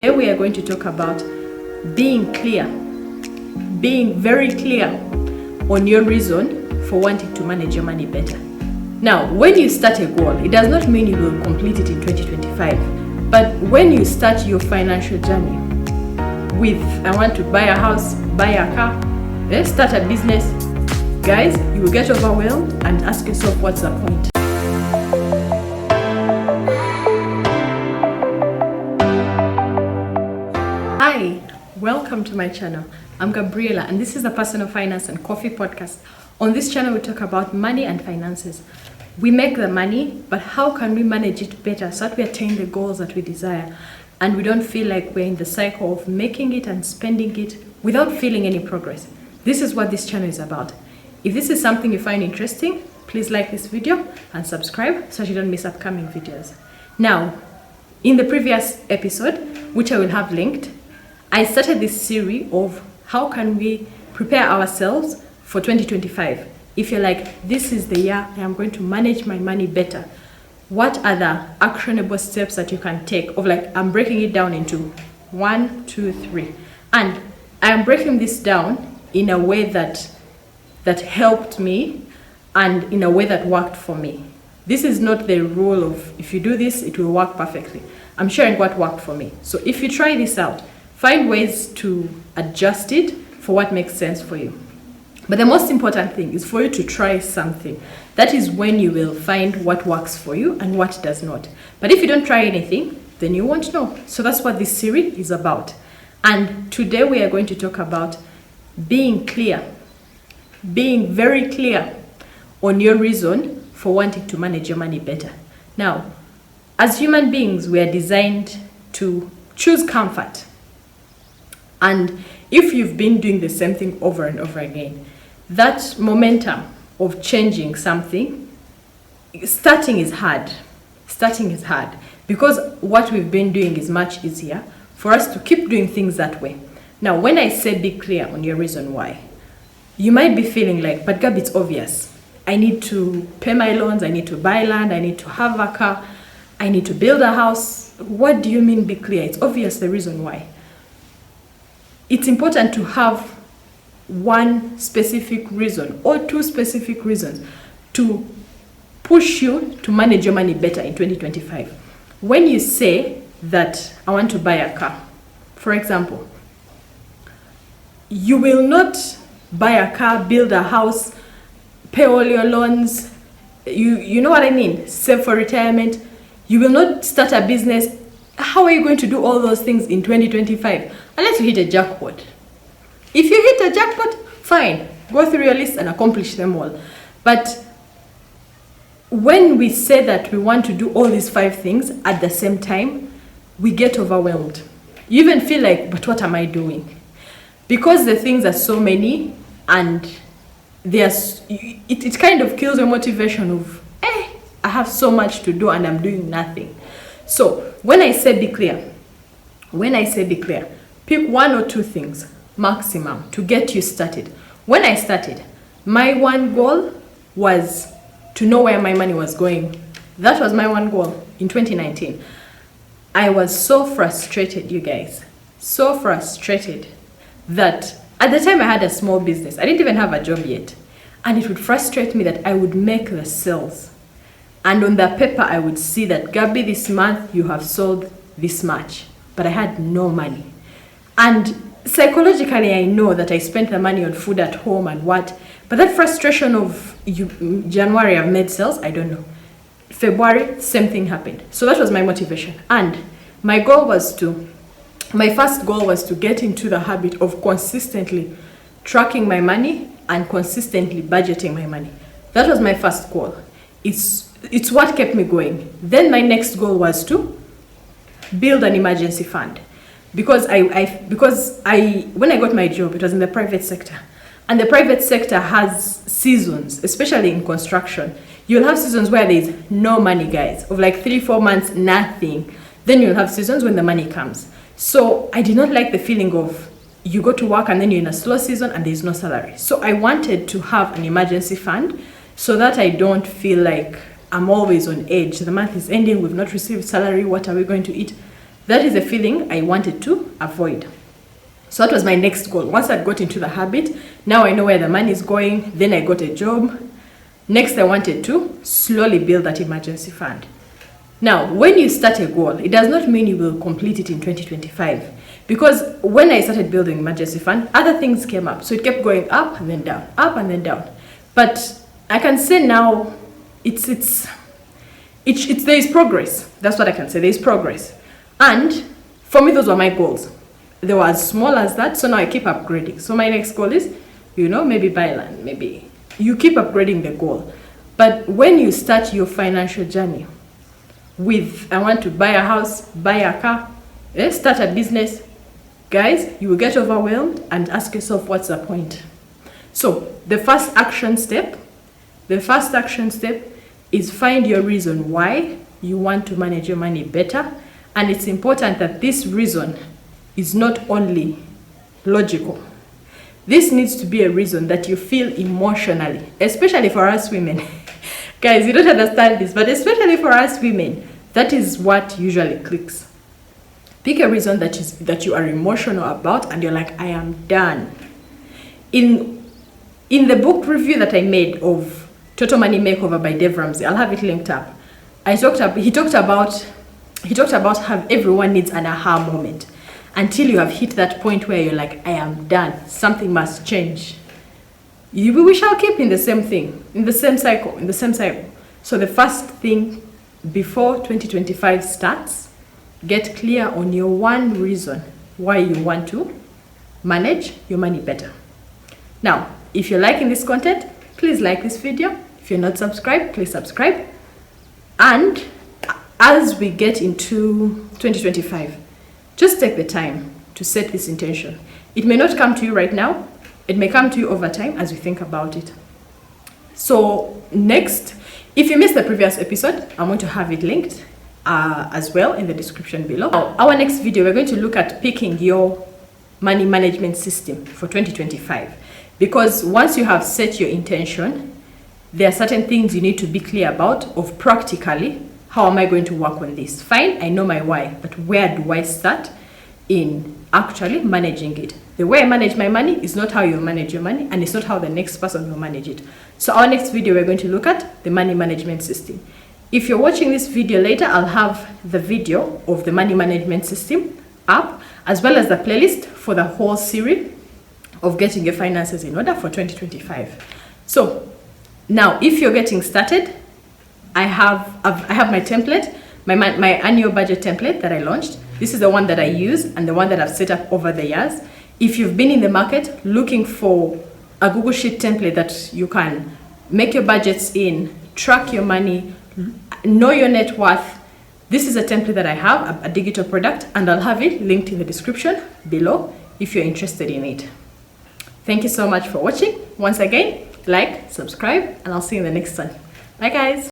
Today we are going to talk about being very clear on your reason for wanting to manage your money better. Now, when you start a goal, it does not mean you will complete it in 2025. But when you start your financial journey with, I want to buy a house, buy a car, start a business, guys, you will get overwhelmed and ask yourself, what's the point? Hi, welcome to my channel. I'm Gabriela and this is the Personal Finance and Coffee Podcast. On this channel we talk about money and finances. We make the money, but how can we manage it better so that we attain the goals that we desire and we don't feel like we're in the cycle of making it and spending it without feeling any progress. This is what this channel is about. If this is something you find interesting, please like this video and subscribe so that you don't miss upcoming videos. Now, in the previous episode, which I will have linked, I started this series of how can we prepare ourselves for 2025. If you're like, this is the year I am going to manage my money better, what are the actionable steps that you can take? Of like, I'm breaking it down into 1, 2, 3. And I am breaking this down in a way that helped me and in a way that worked for me. This is not the rule of if you do this, it will work perfectly. I'm sharing what worked for me. So if you try this out, find ways to adjust it for what makes sense for you. But the most important thing is for you to try something. That is when you will find what works for you and what does not. But if you don't try anything, then you won't know. So that's what this series is about. And today we are going to talk about being very clear on your reason for wanting to manage your money better. Now, as human beings, we are designed to choose comfort. And if you've been doing the same thing over and over again, that momentum of changing something, starting is hard. Because what we've been doing is much easier for us to keep doing things that way. Now, when I say be clear on your reason why, you might be feeling like, but Gab, it's obvious. I need to pay my loans, I need to buy land, I need to have a car, I need to build a house. What do you mean be clear? It's obvious the reason why. It's important to have one specific reason or two specific reasons to push you to manage your money better in 2025. When you say that I want to buy a car, for example, you will not buy a car, build a house, pay all your loans, you know what I mean, save for retirement. You will not start a business. How are you going to do all those things in 2025? Unless you hit a jackpot. If you hit a jackpot, fine. Go through your list and accomplish them all. But when we say that we want to do all these 5 things at the same time, we get overwhelmed. You even feel like, but what am I doing? Because the things are so many and it kind of kills your motivation of, I have so much to do and I'm doing nothing. So when I say be clear, pick 1 or 2 things maximum to get you started. When I started, my one goal was to know where my money was going. That was my one goal in 2019. I was so frustrated, you guys, so frustrated that at the time I had a small business. I didn't even have a job yet. And it would frustrate me that I would make the sales. And on the paper, I would see that, Gabby, this month you have sold this much. But I had no money. And psychologically, I know that I spent the money on food at home and what. But that frustration of January, I've made sales, I don't know. February, same thing happened. So that was my motivation. And my first goal was to get into the habit of consistently tracking my money and consistently budgeting my money. That was my first goal. It's what kept me going. Then my next goal was to build an emergency fund. Because when I got my job, it was in the private sector. And the private sector has seasons, especially in construction. You'll have seasons where there's no money, guys, of like 3-4 months, nothing. Then you'll have seasons when the money comes. So I did not like the feeling of you go to work and then you're in a slow season and there's no salary. So I wanted to have an emergency fund so that I don't feel like I'm always on edge. The month is ending, we've not received salary, what are we going to eat? That is a feeling I wanted to avoid. So that was my next goal. Once I got into the habit, now I know where the money is going. Then I got a job. Next, I wanted to slowly build that emergency fund. Now, when you start a goal, it does not mean you will complete it in 2025. Because when I started building emergency fund, other things came up. So it kept going up and then down, up and then down. But I can say now, there is progress. That's what I can say. There is progress. And for me, those were my goals. They were as small as that, so now I keep upgrading. So my next goal is, maybe buy land, maybe. You keep upgrading the goal. But when you start your financial journey with, I want to buy a house, buy a car, start a business, guys, you will get overwhelmed and ask yourself, what's the point? So the first action step is find your reason why you want to manage your money better. And it's important that this reason is not only logical. This needs to be a reason that you feel emotionally, especially for us women. Guys, you don't understand this, but especially for us women, that is what usually clicks. Pick a reason that you are emotional about and you're like, I am done. In the book review that I made of Total Money Makeover by Dave Ramsey, I'll have it linked up. He talked about how everyone needs an aha moment. Until you have hit that point where you're like, I am done, something must change. We shall keep in the same thing, in the same cycle. So the first thing before 2025 starts, get clear on your one reason why you want to manage your money better. Now, if you're liking this content, please like this video. If you're not subscribed, please subscribe. And as we get into 2025, just take the time to set this intention. It may not come to you right now. It may come to you over time as you think about it. So next, if you missed the previous episode, I'm going to have it linked as well in the description below. Our next video, we're going to look at picking your money management system for 2025. Because once you have set your intention, there are certain things you need to be clear about of practically, how am I going to work on this? Fine, I know my why, but where do I start in actually managing it? The way I manage my money is not how you manage your money, and it's not how the next person will manage it. So our next video, we're going to look at the money management system. If you're watching this video later, I'll have the video of the money management system up, as well as the playlist for the whole series of getting your finances in order for 2025. So now, if you're getting started, I have my template, my annual budget template that I launched. This is the one that I use and the one that I've set up over the years. If you've been in the market looking for a Google Sheet template that you can make your budgets in, track your money, know your net worth, this is a template that I have, a digital product, and I'll have it linked in the description below if you're interested in it. Thank you so much for watching. Once again, like, subscribe, and I'll see you in the next one. Bye guys.